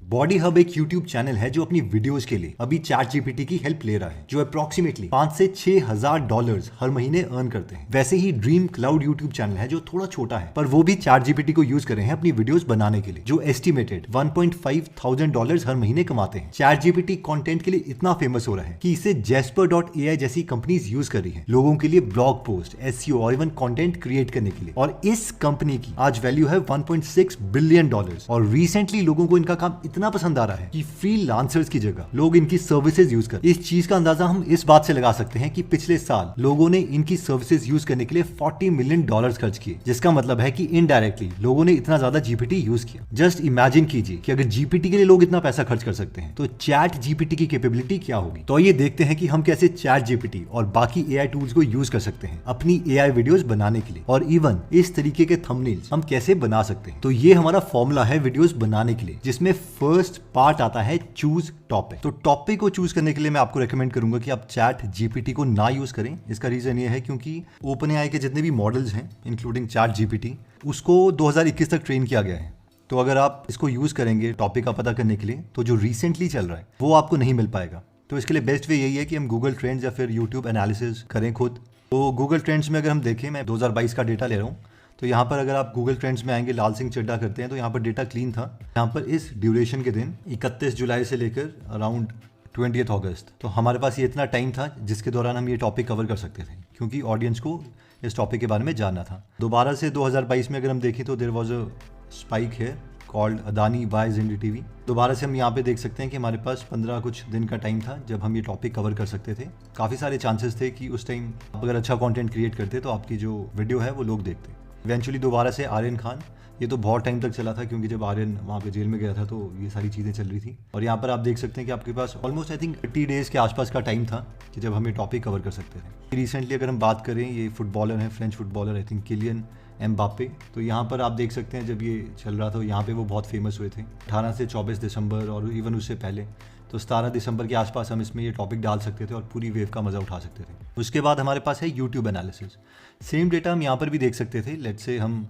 Body hub एक YouTube channel है जो अपनी वीडियोस के लिए अभी चैट जीपीटी की हेल्प ले रहा है, जो अप्रोक्सीमेटली 5 से 6,000 डॉलर्स हर महीने अर्न करते हैं। वैसे ही ड्रीम क्लाउड यूट्यूब चैनल है जो थोड़ा छोटा है, पर वो भी चैट जीपीटी को यूज कर रहे हैं अपनी वीडियोस बनाने के लिए, जो एस्टिमेटेड 1.5 थाउजेंड डॉलर्स हर महीने कमाते हैं। चैट जीपीटी कंटेंट के लिए इतना फेमस हो रहा है कि इसे Jasper.ai जैसी कंपनीज यूज कर रही हैं लोगों के लिए ब्लॉग पोस्ट, एसईओ और इवन कंटेंट क्रिएट करने के लिए। और इस कंपनी की आज वैल्यू है 1.6 बिलियन डॉलर्स। और रिसेंटली लोगों को इनका काम इतना पसंद आ रहा है कि फ्रीलांसर्स की जगह लोग इनकी सर्विसेज यूज कर। इस चीज का अंदाजा हम इस बात से लगा सकते हैं कि पिछले साल लोगों ने इनकी सर्विसेज यूज करने के लिए 40 मिलियन डॉलर्स खर्च किए, जिसका मतलब है कि इनडायरेक्टली लोगों ने इतना ज्यादा जीपीटी यूज किया। जस्ट इमेजिन कीजिए कि अगर जीपीटी के लिए लोग इतना पैसा खर्च कर सकते हैं तो चैट जीपीटी की कैपेबिलिटी क्या होगी। तो ये देखते हैं कि हम कैसे चैट जीपीटी और बाकी एआई टूल्स को यूज कर सकते हैं अपनी एआई वीडियोस बनाने के लिए, और इवन इस तरीके के थंबनेल्स हम कैसे बना सकते हैं। तो ये हमारा फॉर्मूला है वीडियोस बनाने के लिए, जिसमें फर्स्ट पार्ट आता है चूज टॉपिक। तो टॉपिक को चूज करने के लिए मैं आपको रेकमेंड करूंगा कि आप चैट जीपीटी को ना यूज करें। इसका रीजन ये है क्योंकि ओपन एआई के जितने भी मॉडल्स हैं इंक्लूडिंग चैट जीपीटी, उसको 2021 तक ट्रेन किया गया है। तो अगर आप इसको यूज करेंगे टॉपिक का पता करने के लिए, तो जो रिसेंटली चल रहा है वो आपको नहीं मिल पाएगा। तो इसके लिए बेस्ट वे यही है कि हम गूगल ट्रेंड्स या फिर यूट्यूब एनालिसिस करें खुद। तो गूगल ट्रेंड्स में अगर हम देखें, मैं 2022 का डेटा ले रहा हूँ, तो यहाँ पर अगर आप गूगल ट्रेंड्स में आएंगे, लाल सिंह चड्ढा करते हैं, तो यहाँ पर डेटा क्लीन था। यहाँ पर इस ड्यूरेशन के दिन 31 जुलाई से लेकर अराउंड 20 अगस्त, तो हमारे पास ये इतना टाइम था जिसके दौरान हम ये टॉपिक कवर कर सकते थे, क्योंकि ऑडियंस को इस टॉपिक के बारे में जानना था। दोबारा से 2022 में अगर हम देखें तो देयर वाज अ स्पाइक है कॉल्ड अदानी बाइज एनडीटीवी। दोबारा से हम यहाँ पे देख सकते हैं कि हमारे पास 15 कुछ दिन का टाइम था जब हम ये टॉपिक कवर कर सकते थे। काफ़ी सारे चांसेस थे कि उस टाइम आप अगर अच्छा कंटेंट क्रिएट करते तो आपकी जो वीडियो है वो लोग देखते। इवेंचुअली दोबारा से आर्यन खान, ये तो बहुत टाइम तक चला था क्योंकि जब आर्यन वहाँ पे जेल में गया था तो ये सारी चीज़ें चल रही थी। और यहाँ पर आप देख सकते हैं कि आपके पास ऑलमोस्ट आई थिंक 30 डेज़ के आसपास का टाइम था कि जब हम ये टॉपिक कवर कर सकते थे। रिसेंटली अगर हम बात करें, ये फुटबॉलर है, French footballer I think Kylian Mbappe. तो यहाँ पर आप देख सकते हैं जब ये चल रहा था यहाँ पे वो बहुत फेमस हुए थे 18 से 24 दिसंबर, और इवन उससे पहले तो 17 दिसंबर के आसपास हम इसमें ये टॉपिक डाल सकते थे और पूरी वेव का मज़ा उठा सकते थे। उसके बाद हमारे पास है यूट्यूब एनालिसिस। सेम डेटा हम यहाँ पर भी देख सकते थे। लेट्स से हम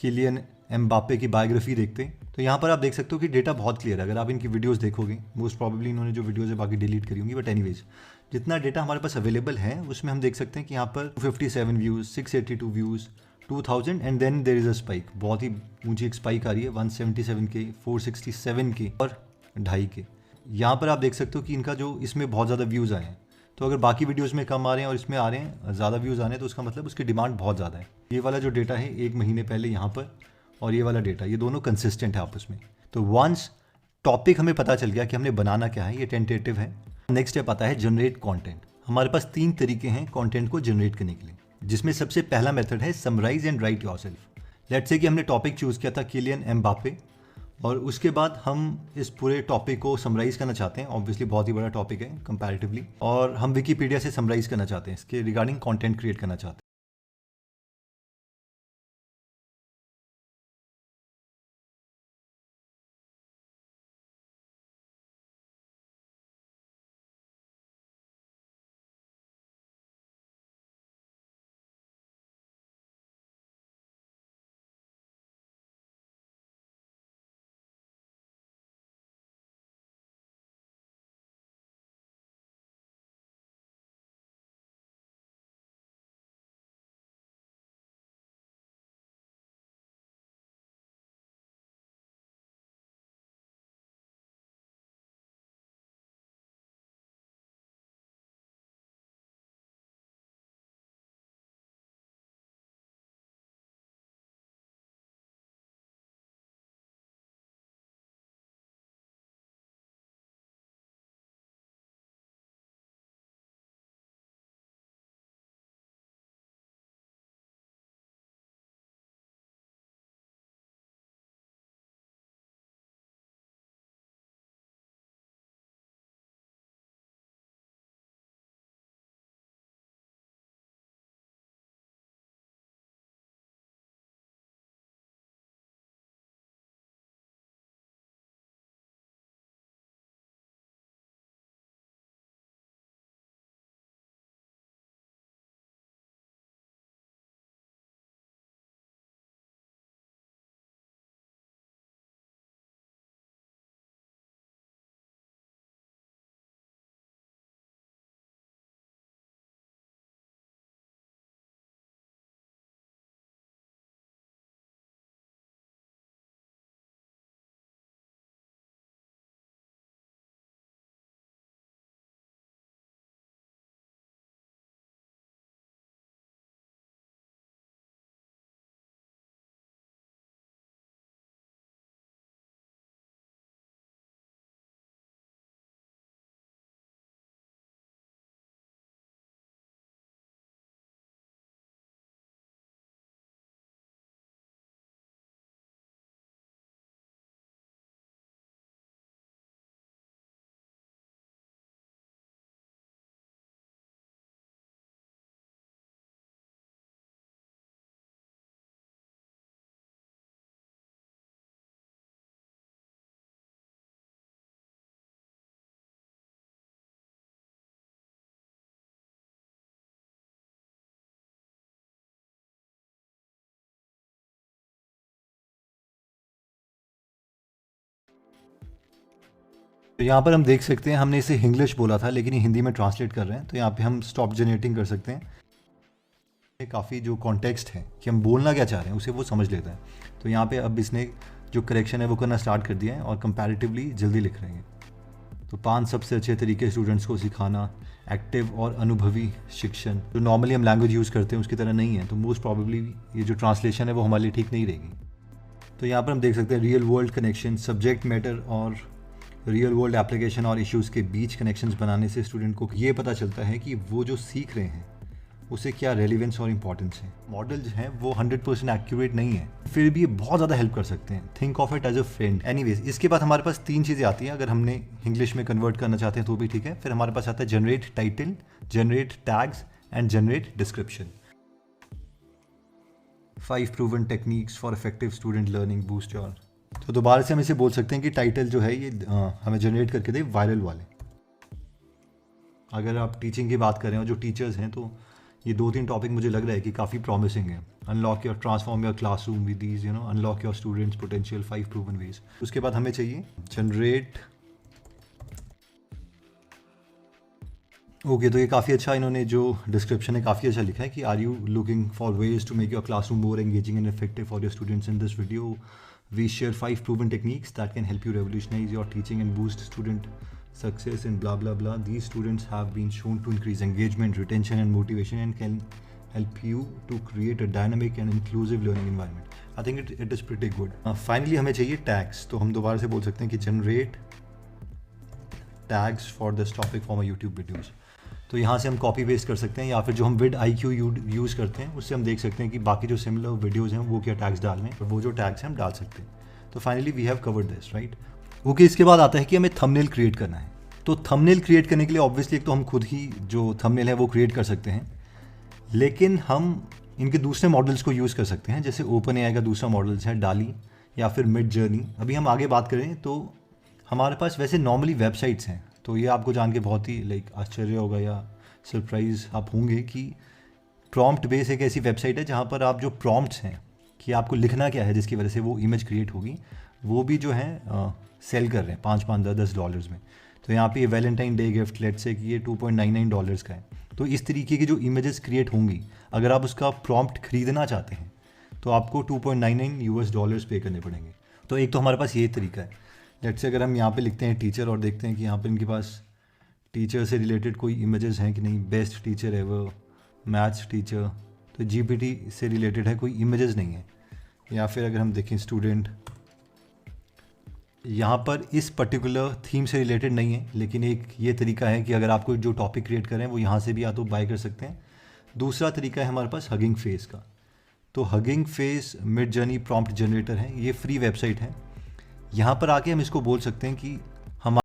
किलियन एम्बापे की बायोग्राफी देखते हैं, तो यहाँ पर आप देख सकते हो कि डेटा बहुत क्लियर है। अगर आप इनकी वीडियोस देखोगे, मोस्ट प्रॉब्लली इन्होंने जो वीडियोस है बाकी डिलीट करी होंगी, बट एनीवेज जितना डेटा हमारे पास अवेलेबल है उसमें हम देख सकते हैं कि यहाँ पर 257 views, 682 views, 2000 and then there is a spike. बहुत ही ऊंची एक स्पाइक आ रही है 177 के, 467 के और 2.5 के। यहाँ पर आप देख सकते हो कि इनका जो इसमें बहुत ज़्यादा व्यूज़ आए हैं। तो अगर बाकी वीडियोस में कम आ रहे हैं और इसमें आ रहे हैं ज़्यादा व्यूज़ आने हैं, तो उसका मतलब उसकी डिमांड बहुत ज़्यादा है। ये वाला जो डेटा है 1 महीने पहले यहाँ पर, और ये वाला डेटा, ये दोनों कंसिस्टेंट है आपस में। तो वंस टॉपिक हमें पता चल गया कि हमने बनाना क्या है, ये टेंटेटिव है। नेक्स्ट स्टेप आता है जनरेट कंटेंट। हमारे पास 3 तरीके हैं कंटेंट को जनरेट करने के लिए, जिसमें सबसे पहला मेथड है summarise and write yourself. Let's say कि हमने टॉपिक चूज किया था किलियन एम्बापे, और उसके बाद हम इस पूरे टॉपिक को समराइज करना चाहते हैं। ऑब्वियसली बहुत ही बड़ा टॉपिक है कंपैरेटिवली, और हम विकीपीडिया से समराइज करना चाहते हैं, इसके रिगार्डिंग कंटेंट क्रिएट करना चाहते हैं। तो यहाँ पर हम देख सकते हैं हमने इसे इंग्लिश बोला था लेकिन ये हिंदी में ट्रांसलेट कर रहे हैं, तो यहाँ पे हम स्टॉप जनरेटिंग कर सकते हैं। ये काफ़ी जो कॉन्टेक्स्ट है कि हम बोलना क्या चाह रहे हैं उसे वो समझ लेता है। तो यहाँ पे अब इसने जो करेक्शन है वो करना स्टार्ट कर दिया है और कंपैरेटिवली जल्दी लिख रहे हैं। तो 5 सबसे अच्छे तरीके स्टूडेंट्स को सिखाना, एक्टिव और अनुभवी शिक्षण, जो नॉर्मली हम लैंग्वेज यूज़ करते हैं उसकी तरह नहीं है, तो मोस्ट प्रॉबेबली ये जो ट्रांसलेशन है वो हमारे लिए ठीक नहीं रहेगी। तो यहाँ पर हम देख सकते हैं real world connection, subject matter और रियल वर्ल्ड एप्लीकेशन और इश्यूज़ के बीच कनेक्शंस बनाने से स्टूडेंट को ये पता चलता है कि वो जो सीख रहे हैं उसे क्या रेलिवेंस और इंपॉर्टेंस है। मॉडल जो है वो 100% एक्यूरेट नहीं है, फिर भी ये बहुत ज़्यादा हेल्प कर सकते हैं। Think of it as a friend. Anyways, इसके बाद हमारे पास 3 चीज़ें आती हैं। अगर हमने इंग्लिश में कन्वर्ट करना चाहते हैं तो भी ठीक है। फिर हमारे पास आता है generate title, generate tags and generate description. 5 proven techniques for effective student learning boost your. तो दोबारा से हम इसे बोल सकते हैं कि टाइटल जो है ये हमें जनरेट करके दे वायरल वाले। अगर आप टीचिंग की बात करें और जो टीचर्स हैं तो ये 2-3 टॉपिक मुझे लग रहा है कि काफ़ी प्रॉमिसिंग है। Unlock your transform your classroom with these unlock your students potential 5 proven ways. उसके बाद हमें चाहिए जनरेट। ओके, तो ये काफ़ी अच्छा इन्होंने जो डिस्क्रिप्शन है काफ़ी अच्छा लिखा है कि are you looking for ways to make your classroom more engaging and effective for your students. In this video we share 5 proven techniques that can help you revolutionize your teaching and boost student success in blah blah blah. These students have been shown to increase engagement, retention and motivation and can help you to create a dynamic and inclusive learning environment. I think it is pretty good. Finally हमें चाहिए tags, तो हम दोबारा से बोल सकते हैं कि generate tags for this topic for my YouTube videos. तो यहाँ से हम कॉपी पेस्ट कर सकते हैं या फिर जो हम विद IQ यूज़ करते हैं उससे हम देख सकते हैं कि बाकी जो सिमिलर वीडियोज़ हैं वो क्या टैग्स डालने हैं और वो जो टैग्स हैं हम डाल सकते हैं। तो finally we have covered this, right. Okay, इसके बाद आता है कि हमें थंबनेल क्रिएट करना है। तो थंबनेल क्रिएट करने के लिए ऑब्वियसली एक तो हम खुद ही जो थंबनेल है वो क्रिएट कर सकते हैं, लेकिन हम इनके दूसरे मॉडल्स को यूज़ कर सकते हैं। जैसे ओपन AI का दूसरा मॉडल्स है डाली या फिर मिड जर्नी। अभी हम आगे बात करें तो हमारे पास वैसे नॉर्मली वेबसाइट्स हैं, तो ये आपको जान के बहुत ही आश्चर्य होगा या सरप्राइज आप होंगे कि प्रॉम्प्ट बेस एक ऐसी वेबसाइट है जहाँ पर आप जो प्रॉम्प्ट्स हैं कि आपको लिखना क्या है जिसकी वजह से वो इमेज क्रिएट होगी, वो भी जो है सेल कर रहे हैं 5-5, 10-10 डॉलर्स में। तो यहाँ पे Valentine day gift let's say कि ये $2.99 का है। तो इस तरीके की जो इमेजेस क्रिएट होंगी, अगर आप उसका प्रॉम्प्ट खरीदना चाहते हैं तो आपको $2.99 पे करने पड़ेंगे। तो एक तो हमारे पास ये तरीका है। लेट्स से अगर हम यहाँ पे लिखते हैं टीचर और देखते हैं कि यहाँ पे इनके पास टीचर से रिलेटेड कोई इमेजेस हैं कि नहीं, बेस्ट टीचर है वो, मैथ्स टीचर, तो GPT से रिलेटेड है, कोई इमेजेस नहीं है। या फिर अगर हम देखें स्टूडेंट, यहाँ पर इस पर्टिकुलर थीम से रिलेटेड नहीं है, लेकिन एक ये तरीका है कि अगर आपको जो टॉपिक क्रिएट करें वो यहाँ से भी या तो बाय कर सकते हैं। दूसरा तरीका है हमारे पास हगिंग फेस का। तो hugging face mid journey prompt generator है, ये फ्री वेबसाइट है। यहाँ पर आके हम इसको बोल सकते हैं कि हम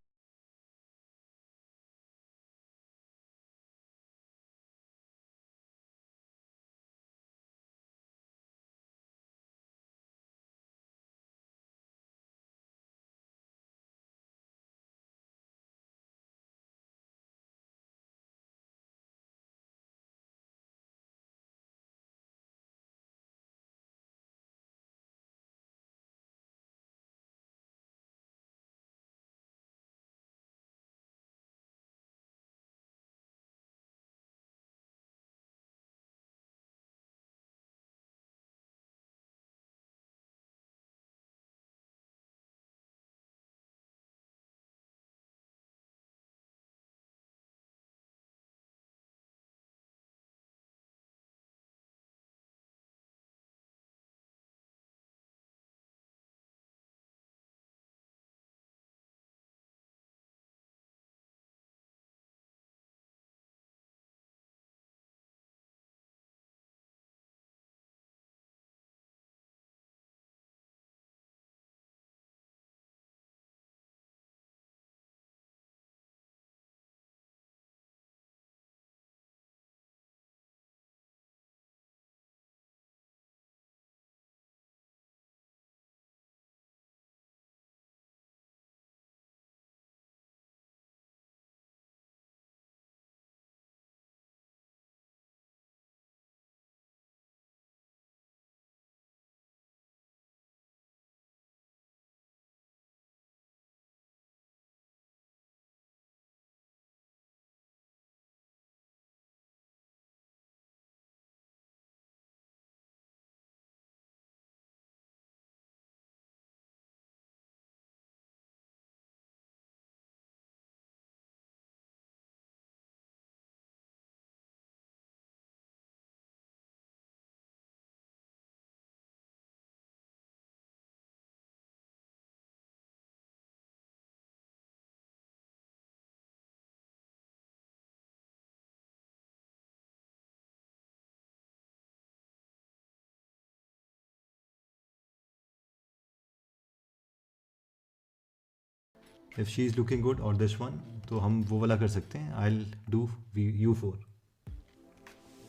if she is looking good और दिस वन, तो हम वो वाला कर सकते हैं। I will do U4।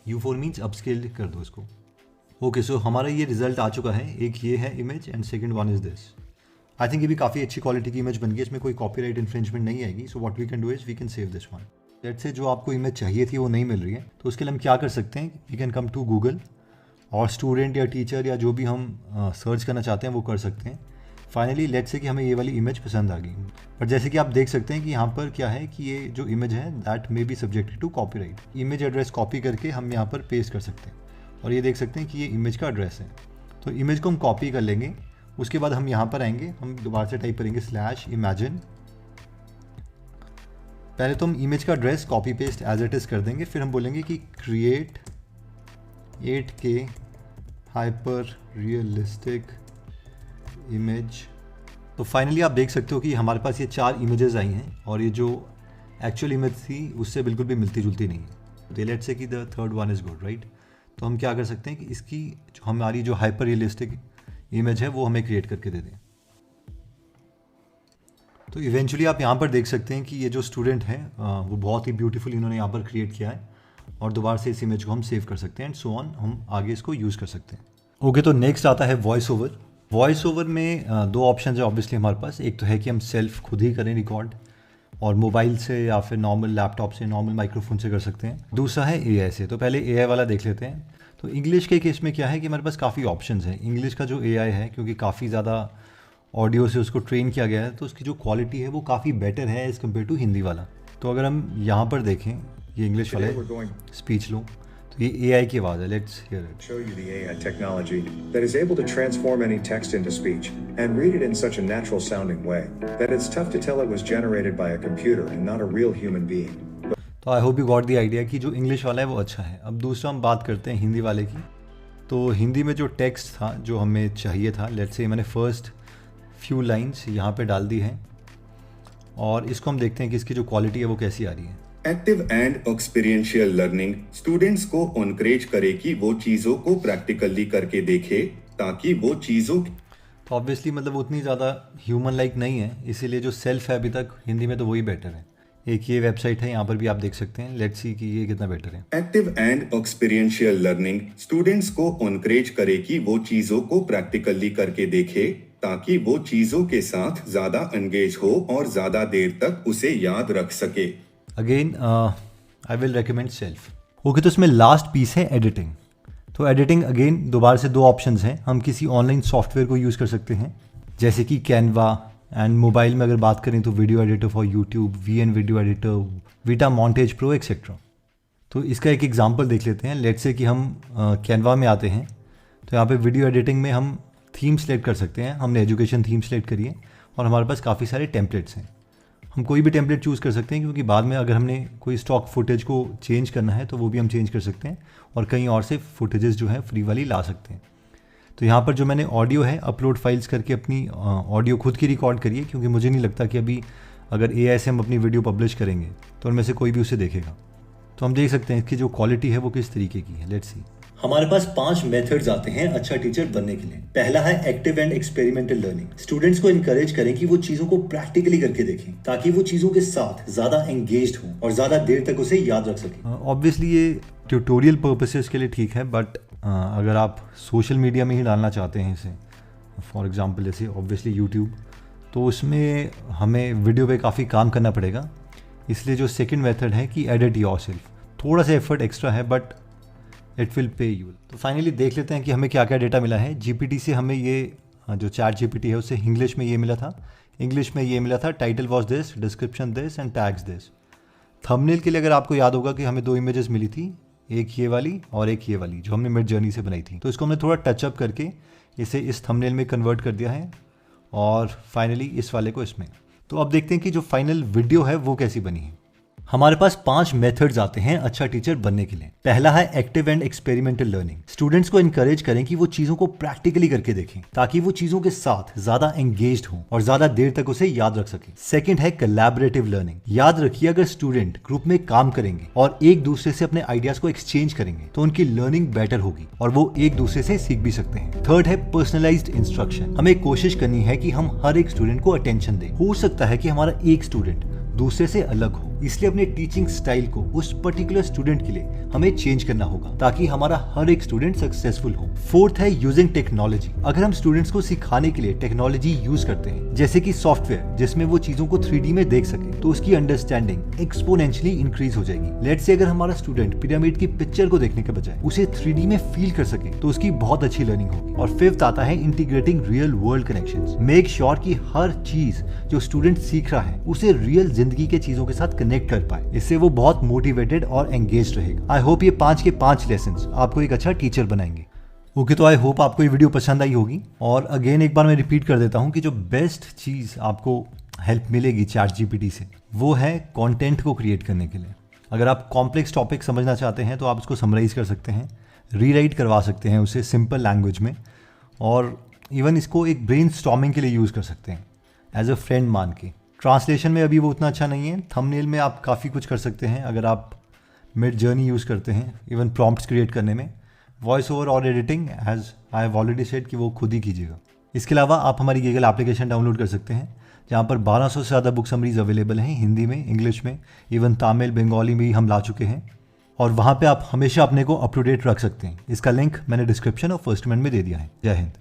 U4 means upscale कर दो इसको। ओके, सो हमारा ये रिजल्ट आ चुका है। एक ये है image and second one is this. I think ये भी काफ़ी अच्छी क्वालिटी की इमेज बन गई, इसमें कोई कॉपीराइट इन्फ्रिंजमेंट नहीं आएगी। So what we can do is we can save this one. Let's say जो आपको इमेज चाहिए थी वो नहीं मिल रही है, तो उसके लिए हम क्या कर सकते हैं, we can come to Google और स्टूडेंट या टीचर या जो भी हम सर्च करना चाहते हैं वो कर सकते हैं। फाइनली लेट्स से कि हमें ये वाली इमेज पसंद आ गई, बट जैसे कि आप देख सकते हैं कि यहाँ पर क्या है कि ये जो इमेज है that may be subjected to copyright. Image address copy करके हम यहाँ पर पेस्ट कर सकते हैं और ये देख सकते हैं कि ये इमेज का एड्रेस है। तो इमेज को हम कॉपी कर लेंगे, उसके बाद हम यहाँ पर आएंगे, हम दोबारा से टाइप करेंगे /imagine। पहले तो हम इमेज का address copy paste as it is कर देंगे, फिर हम बोलेंगे कि create 8K hyper realistic image. तो फाइनली आप देख सकते हो कि हमारे पास ये 4 इमेजेस आई हैं और ये जो एक्चुअल इमेज थी उससे बिल्कुल भी मिलती जुलती नहीं है। तो लेट्स से कि the third one is good, right. तो हम क्या कर सकते हैं कि इसकी जो हमारी जो हाइपर रियलिस्टिक इमेज है वो हमें क्रिएट करके दे दें। तो इवेंचुअली आप यहाँ पर देख सकते हैं कि ये जो स्टूडेंट है वो बहुत ही ब्यूटीफुल इन्होंने यहाँ पर क्रिएट किया है और दोबारा से इस इमेज को हम सेव कर सकते हैं एंड सो ऑन, हम आगे इसको यूज़ कर सकते हैं। ओके, तो नेक्स्ट आता है वॉइस ओवर। वॉइस ओवर में 2 ऑप्शन है ऑब्वियसली हमारे पास। एक तो है कि हम सेल्फ खुद ही करें रिकॉर्ड और मोबाइल से या फिर नॉर्मल लैपटॉप से, नॉर्मल माइक्रोफोन से कर सकते हैं। दूसरा है AI से। तो पहले AI वाला देख लेते हैं। तो इंग्लिश के केस में क्या है कि हमारे पास काफ़ी ऑप्शंस हैं। इंग्लिश का जो AI है, क्योंकि काफ़ी ज़्यादा ऑडियो से उसको ट्रेन किया गया है, तो उसकी जो क्वालिटी है वो काफ़ी बेटर है एज़ कम्पेयर टू हिंदी वाला। तो अगर हम यहाँ पर देखें, ये इंग्लिश वाला है, स्पीच लो, तो ये AI की आवाज़ है। Let's hear it. Show you the AI technology that is able to transform any text into speech and read it in such a natural sounding way that it's tough to tell it was generated by a computer and not a real human being. तो I hope you got the idea कि जो English वाला है वो अच्छा है। अब दूसरा हम बात करते हैं हिंदी वाले की। तो हिंदी में जो टेक्स्ट था जो हमें चाहिए था, लेट्स से मैंने फर्स्ट फ्यू लाइंस यहाँ पे डाल दी हैं और इसको हम देखते हैं कि इसकी जो क्वालिटी है वो कैसी आ रही है। Active and experiential learning students को एनकरेज करे कि वो चीज़ों को प्रैक्टिकली करके देखे ताकि वो चीज़ों। तो ऑब्वियसली मतलब उतनी ज़्यादा ह्यूमन लाइक नहीं है, इसीलिए जो सेल्फ है अभी तक हिंदी में तो वही बेटर है। एक ये वेबसाइट है, यहाँ पर भी आप देख सकते हैं। लेट्स सी कि ये कितना बेटर है। Active and experiential learning students को एनकरेज करे कि वो चीज़ों को प्रैक्टिकली करके देखे ताकि वो चीज़ों के साथ ज़्यादा एंगेज हो और ज़्यादा देर तक उसे याद रख सके। Again I will recommend self. Okay, तो इसमें लास्ट पीस है एडिटिंग। तो एडिटिंग अगेन दोबारा से 2 ऑप्शंस हैं। हम किसी ऑनलाइन सॉफ्टवेयर को यूज़ कर सकते हैं जैसे कि कैनवा, एंड मोबाइल में अगर बात करें तो video editor for YouTube, VN video editor, Vita montage pro etcetera. तो इसका एक एग्जांपल देख लेते हैं। लेट्स से कि हम कैनवा में आते हैं, तो यहाँ पे वीडियो एडिटिंग में हम थीम सेलेक्ट कर सकते हैं। हमने एजुकेशन थीम सेलेक्ट करी है और हमारे पास काफ़ी सारे टेम्पलेट्स हैं। हम कोई भी टेम्पलेट चूज़ कर सकते हैं, क्योंकि बाद में अगर हमने कोई स्टॉक फुटेज को चेंज करना है तो वो भी हम चेंज कर सकते हैं और कहीं और से फुटेजेस जो है फ्री वाली ला सकते हैं। तो यहाँ पर जो मैंने ऑडियो है अपलोड फाइल्स करके अपनी ऑडियो खुद की रिकॉर्ड करी है, क्योंकि मुझे नहीं लगता कि अभी अगर AI से हम अपनी वीडियो पब्लिश करेंगे तो उनमें से कोई भी उसे देखेगा। तो हम देख सकते हैं इसकी जो क्वालिटी है वो किस तरीके की है। Let's see. हमारे पास 5 मेथड्स आते हैं अच्छा टीचर बनने के लिए। पहला है active and experimental learning. Students को इनकरेज करें कि वो चीजों को प्रैक्टिकली करके देखें ताकि वो चीजों के साथ ज्यादा एंगेज्ड हो और ज्यादा देर तक उसे याद रख सकें। ऑब्वियसली ये ट्यूटोरियल पर्पसेस के लिए ठीक है, बट अगर आप सोशल मीडिया में ही डालना चाहते हैं इसे, फॉर एग्जांपल जैसे ऑब्वियसली यूट्यूब, तो उसमें हमें वीडियो पे काफ़ी काम करना पड़ेगा। इसलिए जो सेकंड मेथड है कि एडिट योरसेल्फ, थोड़ा सा एफर्ट एक्स्ट्रा है but it will pay you. तो फाइनली देख लेते हैं कि हमें क्या क्या डेटा मिला है। GPT से हमें ये जो ChatGPT है उससे इंग्लिश में ये मिला था। इंग्लिश में ये मिला था title was this, description this and tags this. Thumbnail के लिए अगर आपको याद होगा कि हमें 2 इमेजेस मिली थी, एक ये वाली और एक ये वाली जो हमने मिड जर्नी से बनाई थी। तो इसको हमने थोड़ा टचअप करके इसे इस थंबनेल में कन्वर्ट कर दिया है और फाइनली इस वाले को इसमें। तो अब देखते हैं कि जो फाइनल वीडियो है वो कैसी बनी है। हमारे पास 5 मेथड्स आते हैं अच्छा टीचर बनने के लिए। पहला है active and experimental learning. Students को इनकरेज करें कि वो चीजों को प्रैक्टिकली करके देखें ताकि वो चीजों के साथ ज्यादा एंगेज्ड हों और ज्यादा देर तक उसे याद रख सकें। सेकंड है कोलैबोरेटिव लर्निंग। याद रखिए अगर स्टूडेंट ग्रुप में काम करेंगे और एक दूसरे से अपने आइडियाज को एक्सचेंज करेंगे तो उनकी लर्निंग बेटर होगी और वो एक दूसरे से सीख भी सकते हैं। थर्ड है पर्सनलाइज्ड इंस्ट्रक्शन। हमें कोशिश करनी है कि हम हर एक स्टूडेंट को अटेंशन दें। हो सकता है कि हमारा एक स्टूडेंट दूसरे से अलग हो, इसलिए अपने टीचिंग स्टाइल को उस पर्टिकुलर स्टूडेंट के लिए हमें चेंज करना होगा ताकि हमारा हर एक स्टूडेंट सक्सेसफुल हो। फोर्थ है यूजिंग टेक्नोलॉजी। अगर हम स्टूडेंट्स को सिखाने के लिए टेक्नोलॉजी यूज करते हैं जैसे कि सॉफ्टवेयर जिसमें वो चीजों को 3D में देख सके तो उसकी अंडरस्टैंडिंग एक्सपोनेंशियली इंक्रीज हो जाएगी। लेट्स से अगर हमारा स्टूडेंट पिरामिड की पिक्चर को देखने के बजाय उसे 3D में फील कर सके तो उसकी बहुत अच्छी लर्निंग होगी। और फिफ्थ आता है integrating real world connections. Make sure कि हर चीज जो स्टूडेंट सीख रहा है उसे रियल जिंदगी के चीजों के साथ कनेक्ट कर पाए। इससे वो बहुत मोटिवेटेड और एंगेज्ड रहेगा। आई होप ये 5 के 5 लेसन्स आपको एक अच्छा टीचर बनाएंगे। ओके, तो आई होप आपको ये वीडियो पसंद आई होगी। और अगेन एक बार मैं रिपीट कर देता हूँ कि जो बेस्ट चीज़ आपको हेल्प मिलेगी ChatGPT से वो है कंटेंट को क्रिएट करने के लिए। अगर आप कॉम्प्लेक्स टॉपिक समझना चाहते हैं तो आप उसको समराइज कर सकते हैं, रीराइट करवा सकते हैं उसे सिंपल लैंग्वेज में, और इवन इसको एक ब्रेनस्टॉर्मिंग के लिए यूज़ कर सकते हैं एज अ फ्रेंड मान के। ट्रांसलेशन में अभी वो उतना अच्छा नहीं है। थंबनेल में आप काफ़ी कुछ कर सकते हैं अगर आप मिड जर्नी यूज़ करते हैं, इवन प्रॉम्प्ट्स क्रिएट करने में। वॉइस ओवर और editing as I have already said कि वो खुद ही कीजिएगा। इसके अलावा आप हमारी गूगल एप्लीकेशन डाउनलोड कर सकते हैं जहाँ पर 1200 से ज़्यादा बुक समरीज अवेलेबल हैं, हिंदी में, इंग्लिश में, इवन तमिल, बंगाली में भी हम ला चुके हैं। और वहाँ पे आप हमेशा अपने को अप टू डेट रख सकते हैं। इसका लिंक मैंने डिस्क्रिप्शन और फर्स्ट कमेंट में दे दिया है। जय हिंद।